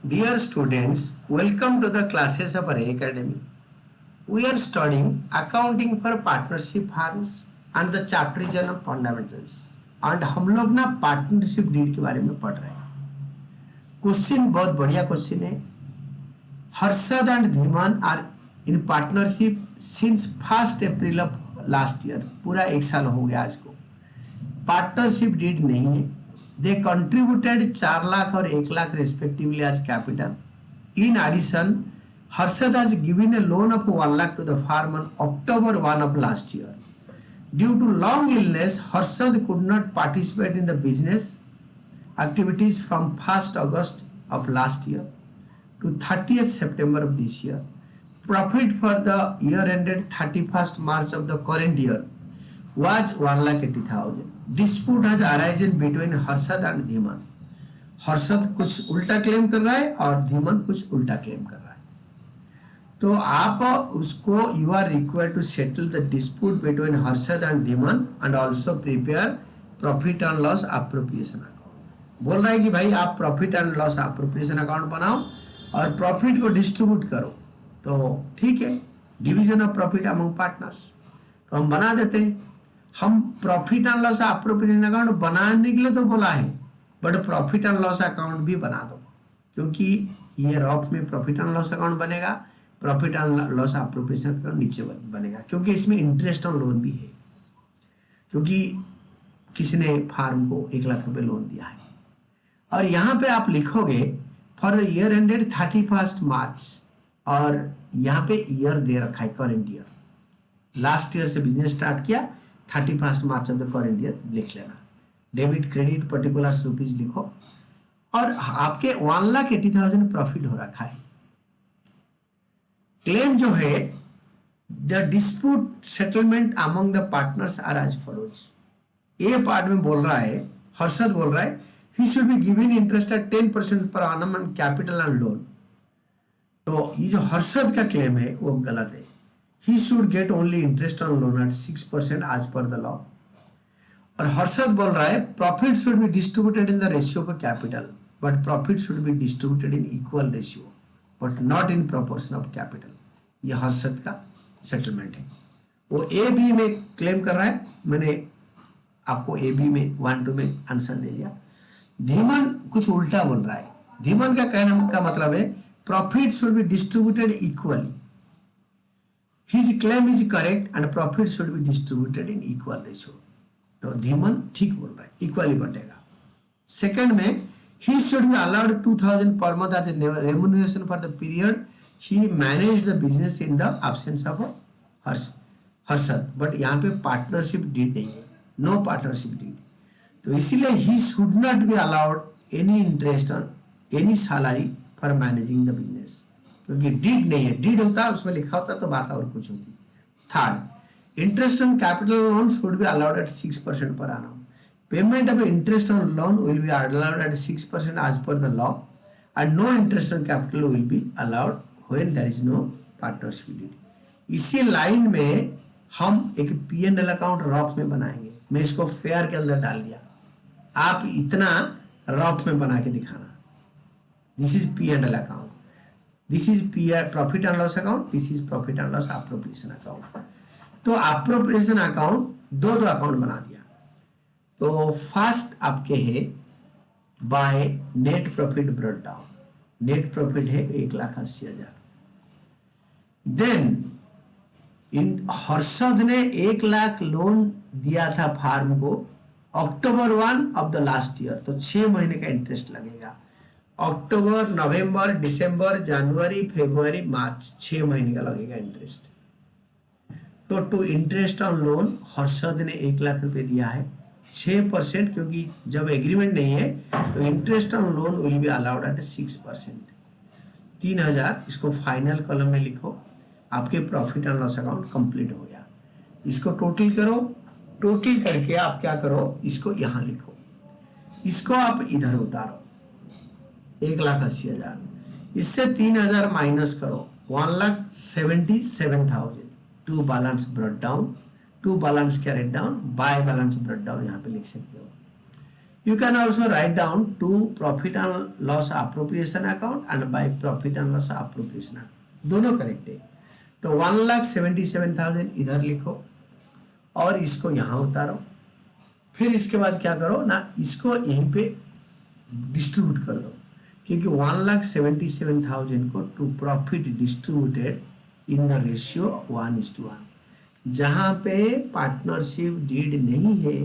Dear students, welcome to the classes of Array Academy. We are studying accounting for partnership firms and the chapter is on fundamentals. And हम लोग ना partnership deed के बारे में पढ़ रहे हैं. क्वेश्चन बहुत बढ़िया क्वेश्चन है. Harshad and Dhiman are in partnership since 1 April of last year. पूरा एक साल हो गया आज को. पार्टनरशिप डीड नहीं है. They contributed 4 lakh और 1 lakh respectively as capital. In addition, Harshad has given a loan of 1 lakh to the farm on October 1 of last year. Due to long illness, Harshad could not participate in the business activities from 1st August of last year to 30th September of this year. Profit for the year ended 31st March of the current year was 1,80,000. Dispute has arisen between Harshad and Dhiman. Harshad कुछ उल्टा claim कर रहा है और धीमान कुछ उल्टा claim कर रहा है. तो आप उसको you are required to settle the dispute between Harshad and Dhiman and also prepare profit and loss appropriation account. बोल रहा है कि भाई आप profit and loss appropriation account बनाओ और प्रॉफिट को डिस्ट्रीब्यूट करो. तो ठीक है, division of profit among partners. तो हम बना देते हैं. हम profit and loss appropriation account बनाने के लिए तो बोला है, but profit and loss account भी बना दो, क्योंकि ये रॉफ में प्रॉफिट एंड लॉस अकाउंट बनेगा, profit and loss appropriation account नीचे बनेगा, क्योंकि इसमें इंटरेस्ट ऑन लोन भी है, क्योंकि किसी ने फार्म को 1 लाख रुपए लोन दिया है. और यहाँ पे आप लिखोगे for the year ended 31st मार्च, और यहाँ पे ईयर दे रखा है करेंट ईयर. लास्ट ईयर से बिजनेस स्टार्ट किया, 31st March of the current year लिख लेना. डेबिट क्रेडिट पर्टिकुलर रुपीज लिखो और आपके 1,80,000 प्रॉफिट हो रखा है. क्लेम जो है the dispute settlement among the partners are as follows. A part में बोल रहा है, हर्षद बोल रहा है he should be given interest at 10% per annum on capital and loan. तो ये जो हर्षद का क्लेम है वो गलत है. He should get only interest on loan at 6% as per the law. और हर्षद बोल रहा है profit should be distributed in the ratio of capital, but profit should be distributed in equal ratio but not in proportion of capital. ये हर्षद का settlement है. वो A B में claim कर रहा है. मैंने आपको ए बी में 1-2 में आंसर दे दिया. धीमान कुछ उल्टा बोल रहा है. धीमान का कहने का मतलब है profit should be distributed equally. His claim is correct and profit should be distributed in equal ratio. तो धीमन ठीक बोल रहा है, इक्वली बटेगा. सेकंड में he should be allowed 2,000 per month as a remuneration for the period he managed the business in the absence of Harshad. But यहाँ पे partnership deed नहीं है, नो पार्टनरशिप डीड. तो इसीलिए he should not be allowed any interest on any salary for managing the business. क्योंकि deed नहीं है. Deed होता उसमें लिखा होता तो बात और कुछ होती. Third, interest on capital loan should be allowed at 6% per annum. Payment of interest on loan will be allowed at 6% as per the law and no interest on capital will be allowed when there is no partnership deed. इसी line में हम एक P&L account rough में बनाएंगे. मैं इसको fair के अंदर डाल दिया, आप इतना रॉफ में बना के दिखाना. This is P&L account, this is profit and loss account, this is profit and loss appropriation account. तो अप्रोप्रिएशन अकाउंट दो अकाउंट बना दिया. तो फर्स्ट आपके है by net profit brought down. Net profit है 1,80,000. देन इन हर्षद ने 1 लाख लोन दिया था फार्म को अक्टूबर 1 ऑफ द लास्ट ईयर. तो 6 महीने का इंटरेस्ट लगेगा. अक्टूबर, नवंबर, दिसंबर, जनवरी, फरवरी, मार्च, 6 महीने का लगेगा इंटरेस्ट. तो to interest on loan Harshad ने 1 लाख रुपए दिया है. 6%, क्योंकि जब एग्रीमेंट नहीं है तो interest on loan will be allowed at 6%. 3,000 इसको फाइनल कॉलम में लिखो. आपके profit and loss account complete हो गया. इसको टोटल करो. टोटल करके आप क्या करो, इसको यहाँ लिखो, इसको आप इधर उतारो. 1,80,000. इससे 3,000 माइनस करो, 1,77,000. To balance brought down, to balance carried down, by balance brought down यहाँ पे लिख सकते हो. You can also write down to profit and loss appropriation account and by profit and loss appropriation account, दोनों correct है। तो 1,77,000 इधर लिखो और इसको यहाँ उतारो, फिर इसके बाद क्या करो ना, इसको यहीं पे डिस्ट्रीब्यूट कर दो, क्योंकि 1,77,000 को to profit distributed in the ratio 1:1। जहाँ पे पार्टनरशिप डीड नहीं है,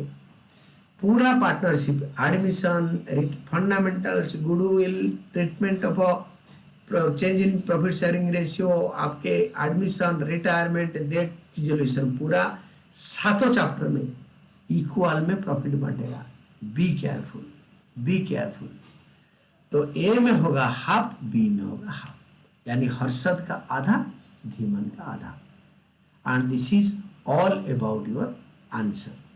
पूरा partnership admission, fundamentals, goodwill, treatment of change in profit sharing ratio, आपके एडमिशन, रिटायरमेंट, डेट रिजोल्यूशन, पूरा 7 चैप्टर में इक्वल में प्रॉफिट बढ़ेगा। Be careful, be careful. तो ए में होगा हाफ, बी में होगा हाफ, यानी हर्षद का आधा, धीमन का आधा। And this is all about your answer.